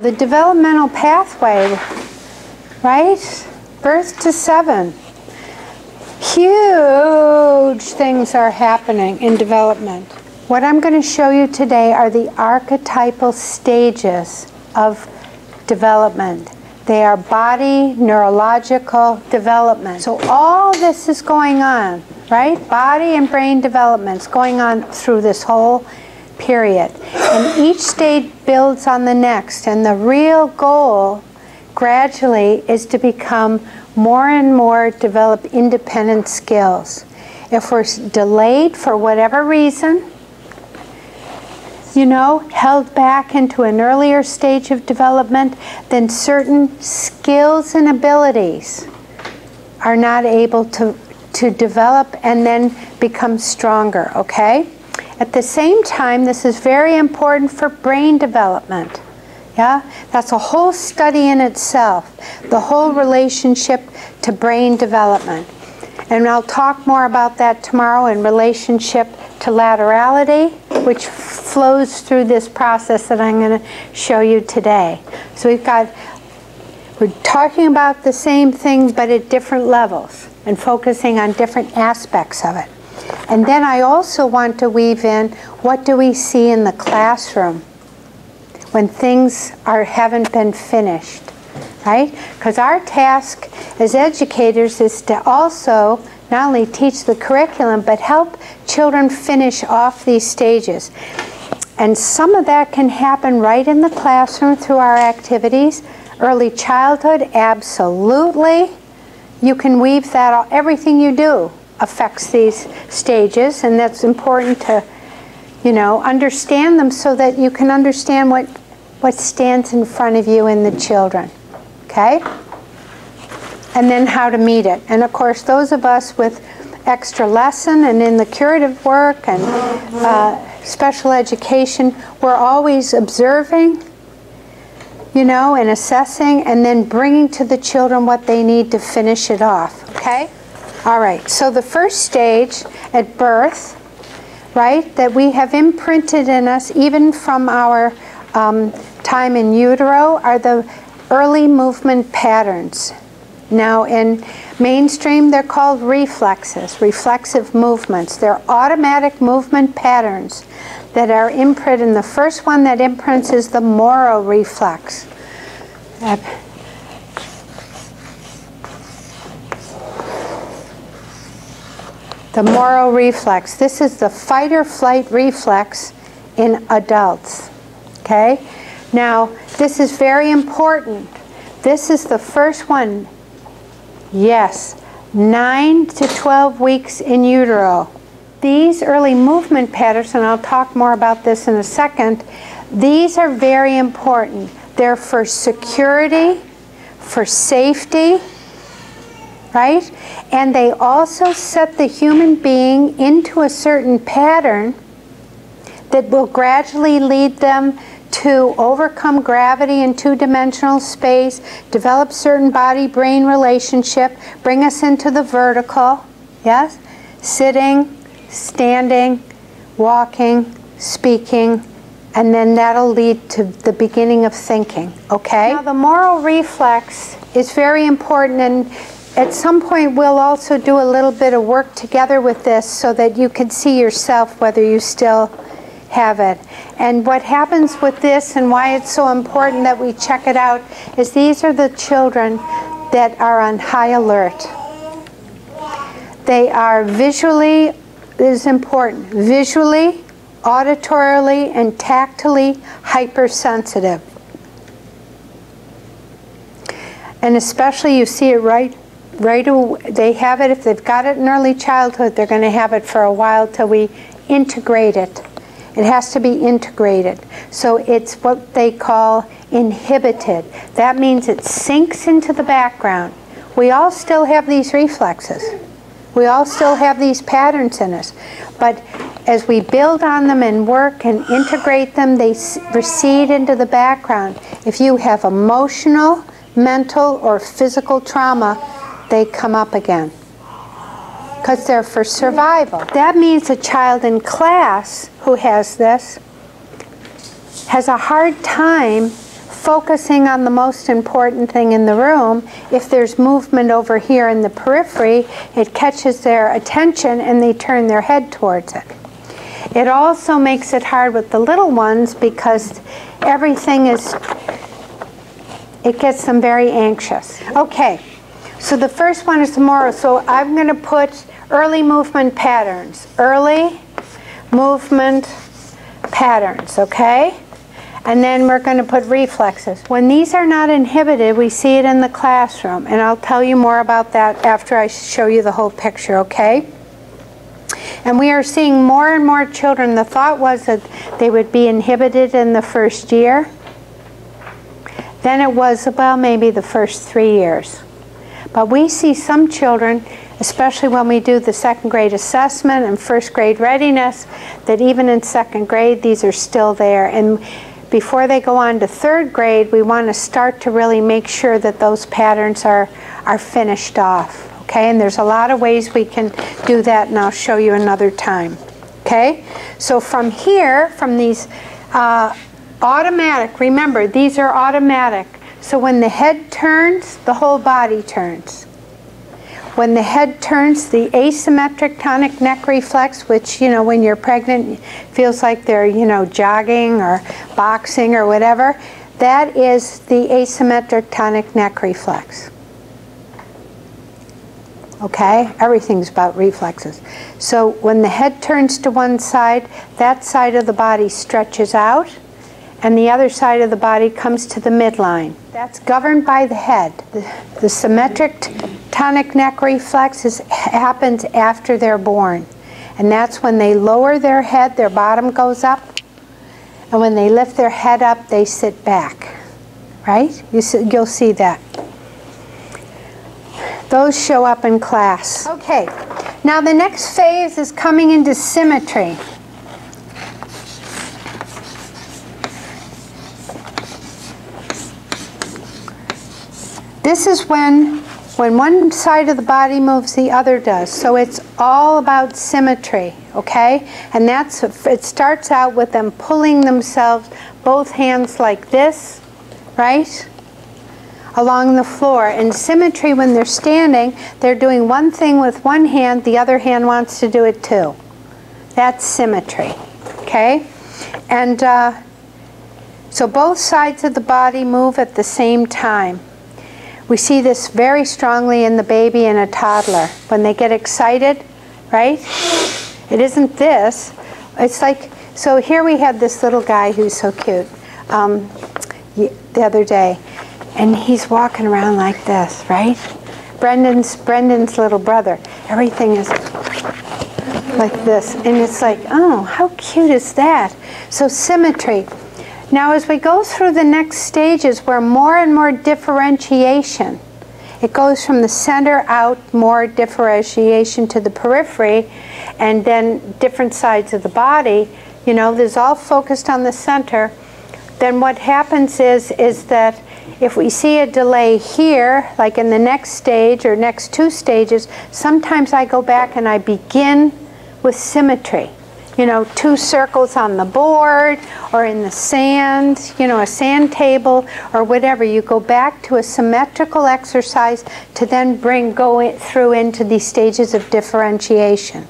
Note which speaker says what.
Speaker 1: The developmental pathway, right? Birth to 7. Huge things are happening in development. What I'm going to show you today are the archetypal stages of development. They are body, neurological development. So all this is going on, right? Body and brain development is going on through this whole period. And each stage builds on the next. And the real goal, gradually, is to become more and more develop independent skills. If we're delayed for whatever reason, you know, held back into an earlier stage of development, then certain skills and abilities are not able to develop and then become stronger, okay? At the same time, this is very important for brain development. Yeah, that's a whole study in itself, the whole relationship to brain development. And I'll talk more about that tomorrow in relationship to laterality, which flows through this process that I'm going to show you today. So we're talking about the same thing but at different levels and focusing on different aspects of it. And then I also want to weave in, what do we see in the classroom when things haven't been finished, right? Because our task as educators is to also not only teach the curriculum, but help children finish off these stages. And some of that can happen right in the classroom through our activities. Early childhood, absolutely. You can weave that, everything you do affects these stages, and that's important to, you know, understand them so that you can understand what stands in front of you in the children, okay? And then how to meet it. And of course, those of us with extra lesson and in the curative work and special education, we're always observing, you know, and assessing and then bringing to the children what they need to finish it off, okay? All right, so the first stage at birth, right, that we have imprinted in us even from our time in utero are the early movement patterns. Now in mainstream they're called reflexes, reflexive movements. They're automatic movement patterns that are imprinted. And the first one that imprints is the Moro reflex. The Moro reflex. This is the fight or flight reflex in adults. Okay? Now, this is very important. This is the first one. Yes, 9 to 12 weeks in utero. These early movement patterns, and I'll talk more about this in a second, these are very important. They're for security, for safety, right? And they also set the human being into a certain pattern that will gradually lead them to overcome gravity in two-dimensional space, develop certain body-brain relationship, bring us into the vertical, yes? Sitting, standing, walking, speaking, and then that'll lead to the beginning of thinking, okay? Now the Moro reflex is very important, and at some point we'll also do a little bit of work together with this so that you can see yourself whether you still have it. And what happens with this and why it's so important that we check it out is these are the children that are on high alert. They are visually, this is important, visually, auditorily, and tactily hypersensitive. And especially you see it right away. They have it, if they've got it in early childhood, they're going to have it for a while till we integrate it. It has to be integrated. So it's what they call inhibited. That means it sinks into the background. We all still have these reflexes. We all still have these patterns in us. But as we build on them and work and integrate them, they recede into the background. If you have emotional, mental, or physical trauma, they come up again, because they're for survival. That means a child in class who has this has a hard time focusing on the most important thing in the room, if there's movement over here in the periphery, it catches their attention and they turn their head towards it. It also makes it hard with the little ones because everything is, it gets them very anxious. Okay, so the first one is tomorrow. So I'm going to put early movement patterns. Early movement patterns, okay? And then we're going to put reflexes. When these are not inhibited, we see it in the classroom. And I'll tell you more about that after I show you the whole picture, okay? And we are seeing more and more children. The thought was that they would be inhibited in the first year. Then it was, well, maybe the first 3 years. But we see some children, especially when we do the second grade assessment and first grade readiness, that even in second grade, these are still there. And before they go on to third grade, we want to start to really make sure that those patterns are finished off. Okay, and there's a lot of ways we can do that, and I'll show you another time. Okay, so from here, from these automatic, remember, these are automatic. So when the head turns, the whole body turns. When the head turns, the asymmetric tonic neck reflex, which, you know, when you're pregnant, feels like they're, you know, jogging or boxing or whatever, that is the asymmetric tonic neck reflex. Okay? Everything's about reflexes. So when the head turns to one side, that side of the body stretches out, and the other side of the body comes to the midline. That's governed by the head. The symmetric tonic neck reflex happens after they're born. And that's when they lower their head, their bottom goes up, and when they lift their head up, they sit back. Right? You'll see that. Those show up in class. Okay, now the next phase is coming into symmetry. This is when one side of the body moves, the other does. So it's all about symmetry, okay? And it starts out with them pulling themselves, both hands like this, right? Along the floor. In symmetry, when they're standing, they're doing one thing with one hand, the other hand wants to do it too. That's symmetry, okay? And so both sides of the body move at the same time. We see this very strongly in the baby and a toddler. When they get excited, right? It isn't this. It's like, so here we had this little guy who's so cute the other day. And he's walking around like this, right? Brendan's little brother. Everything is like this. And it's like, oh, how cute is that? So symmetry. Now as we go through the next stages, where more and more differentiation. It goes from the center out, more differentiation to the periphery, and then different sides of the body. You know, there's all focused on the center. Then what happens is that if we see a delay here, like in the next stage or next two stages, sometimes I go back and I begin with symmetry. You know, 2 circles on the board or in the sand, you know, a sand table or whatever. You go back to a symmetrical exercise to then go through into these stages of differentiation.